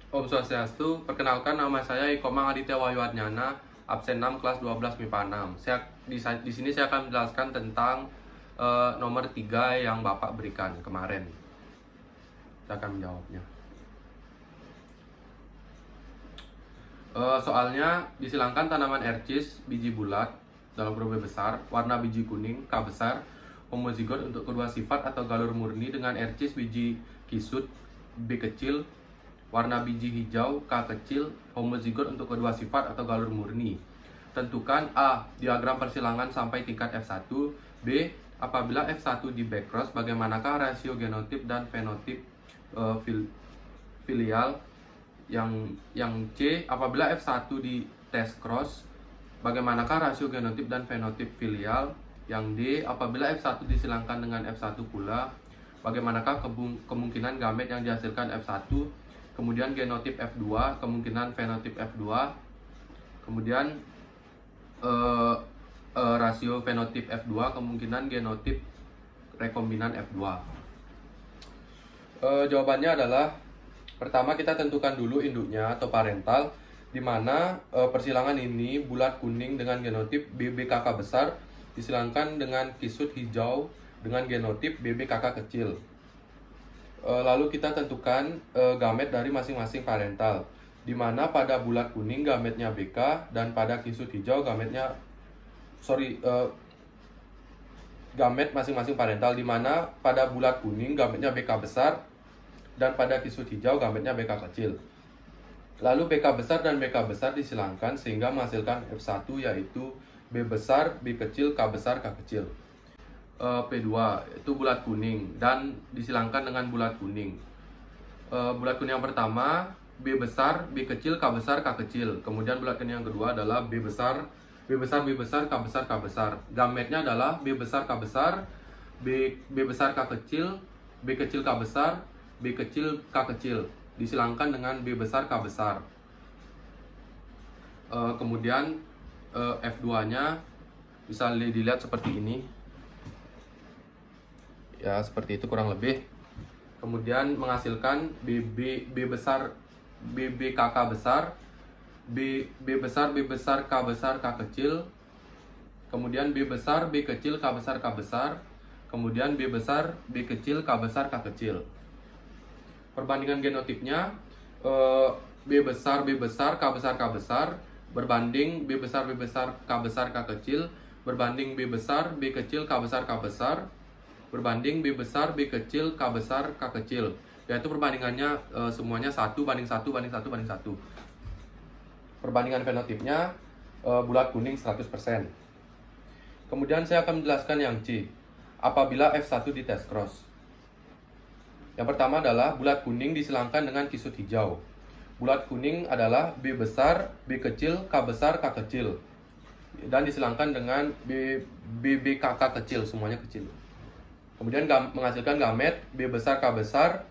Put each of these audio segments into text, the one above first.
Om Swastiastu, perkenalkan nama saya Ikomang Aditya Wahyu Adnyana, absen 6 kelas 12 MIPA 6. Di sini saya akan menjelaskan tentang nomor 3 yang Bapak berikan kemarin. Saya akan menjawabnya. Soalnya disilangkan tanaman ercis biji bulat dalam kurung B besar, warna biji kuning, K besar, homozigot untuk kedua sifat atau galur murni dengan ercis biji kisut B kecil, warna biji hijau K kecil, homozigot untuk kedua sifat atau galur murni. Tentukan A. Diagram persilangan sampai tingkat F1. B. Apabila F1 di backcross, bagaimanakah rasio genotip dan fenotip filial? Yang C. Apabila F1 di test cross, bagaimanakah rasio genotip dan fenotip filial? Yang D. Apabila F1 disilangkan dengan F1 pula, bagaimanakah kemungkinan gamet yang dihasilkan F1? Kemudian genotip F2, kemungkinan fenotip F2, kemudian rasio fenotip F2, kemungkinan genotip rekombinan F2. Jawabannya adalah pertama kita tentukan dulu induknya atau parental, di mana persilangan ini bulat kuning dengan genotip BBKK besar disilangkan dengan kisut hijau dengan genotip BBKK kecil. Lalu kita tentukan gamet dari masing-masing parental, di mana pada bulat kuning gametnya BK dan pada kisut hijau gamet masing-masing parental, di mana pada bulat kuning gametnya BK besar dan pada kisut hijau gametnya BK kecil. Lalu BK besar dan BK besar disilangkan sehingga menghasilkan F1, yaitu B besar, B kecil, K besar, K kecil. P2 itu bulat kuning dan disilangkan dengan bulat kuning. Bulat kuning yang pertama B besar, B kecil, K besar, K kecil. Kemudian bulat kuning yang kedua adalah B besar, B besar, B besar, K besar, K besar. Gametnya adalah B besar, K besar, B besar, K kecil, B kecil, K besar, B kecil, K kecil. Disilangkan dengan B besar, K besar. Kemudian F2-nya bisa dilihat seperti ini. Ya, seperti itu kurang lebih. Kemudian menghasilkan B besar, BBKK besar, B besar, B besar, K besar, K kecil. Kemudian B besar, B kecil, K besar, K besar. Kemudian B besar, B kecil, K besar, K kecil. Perbandingan genotipnya B besar, B besar, K besar, K besar berbanding B besar, B besar, K besar, K kecil berbanding B besar, B kecil, K besar, K besar berbanding B besar, B kecil, K besar, K kecil. Yaitu perbandingannya semuanya 1 banding 1 banding 1 banding 1. Perbandingan fenotipnya bulat kuning 100%. Kemudian saya akan menjelaskan yang C. Apabila F1 di test cross. Yang pertama adalah bulat kuning disilangkan dengan kisut hijau. Bulat kuning adalah B besar, B kecil, K besar, K kecil. Dan disilangkan dengan BBKK kecil, semuanya kecil. Kemudian menghasilkan gamet B besar, K besar,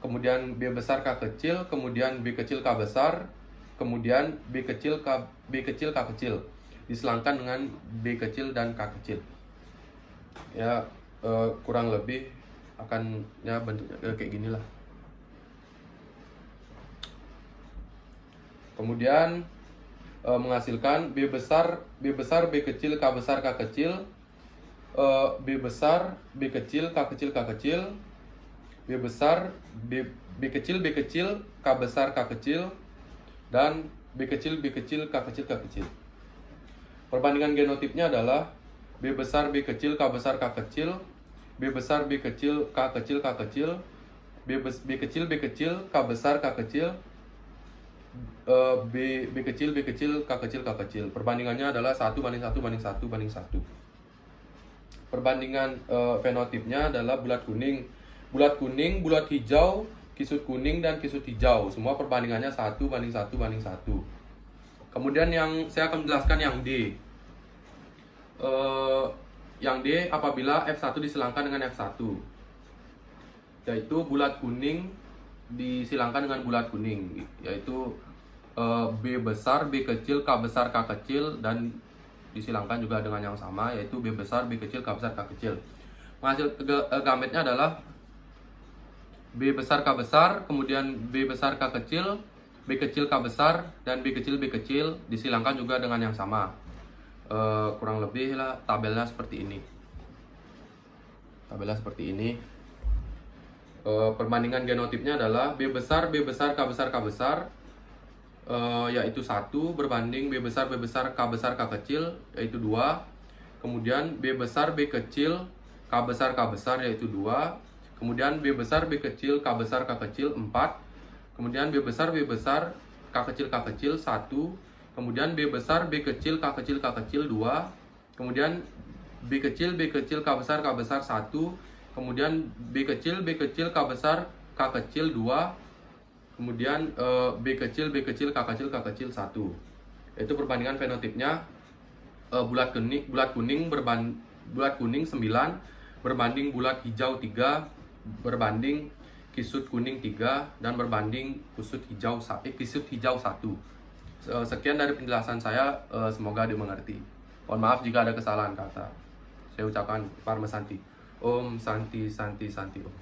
kemudian B besar, K kecil, kemudian B kecil, K besar, kemudian B kecil, K kecil. Disilangkan dengan B kecil dan K kecil. Ya, kurang lebih akan ya bentuknya kayak gini lah. Kemudian menghasilkan B besar, B kecil, K besar, K kecil, B besar, B kecil, K kecil, K kecil, B besar, B kecil, K besar, K kecil, dan B kecil, K kecil, K kecil. Perbandingan genotipnya adalah B besar, B kecil, K besar, K kecil, B besar, B kecil, K kecil, K kecil, B kecil, K besar, K kecil, B kecil, K kecil, K kecil. Perbandingannya adalah 1 banding 1 banding 1 banding 1. Perbandingan fenotipnya adalah bulat kuning, bulat hijau, kisut kuning, dan kisut hijau. Semua perbandingannya 1 banding 1 banding 1. Kemudian yang saya akan menjelaskan yang D. Yang D apabila F1 disilangkan dengan F1, yaitu bulat kuning disilangkan dengan bulat kuning, yaitu B besar, B kecil, K besar, K kecil, dan disilangkan juga dengan yang sama, yaitu B besar, B kecil, K besar, K kecil. Hasil gametnya adalah B besar K besar, kemudian B besar K kecil, B kecil K besar, dan B kecil disilangkan juga dengan yang sama. Kurang lebih lah tabelnya seperti ini. Perbandingan genotipnya adalah B besar K besar, yaitu 1 berbanding B besar K kecil, yaitu 2. Kemudian B besar B kecil K besar, yaitu 2. Kemudian B besar B kecil K kecil 4. Kemudian B besar K kecil 1. Kemudian B besar B kecil K kecil 2. Kemudian B kecil K besar 1. Kemudian B kecil K besar K kecil 2. Kemudian B kecil K kecil 1. Itu perbandingan fenotipnya. Bulat kuning 9 berbanding bulat hijau 3 berbanding kisut kuning 3 dan berbanding kisut hijau 1. Sekian dari penjelasan saya, semoga dimengerti. Mohon maaf jika ada kesalahan kata. Saya ucapkan Parma Santi. Om Santi Santi Santi Om.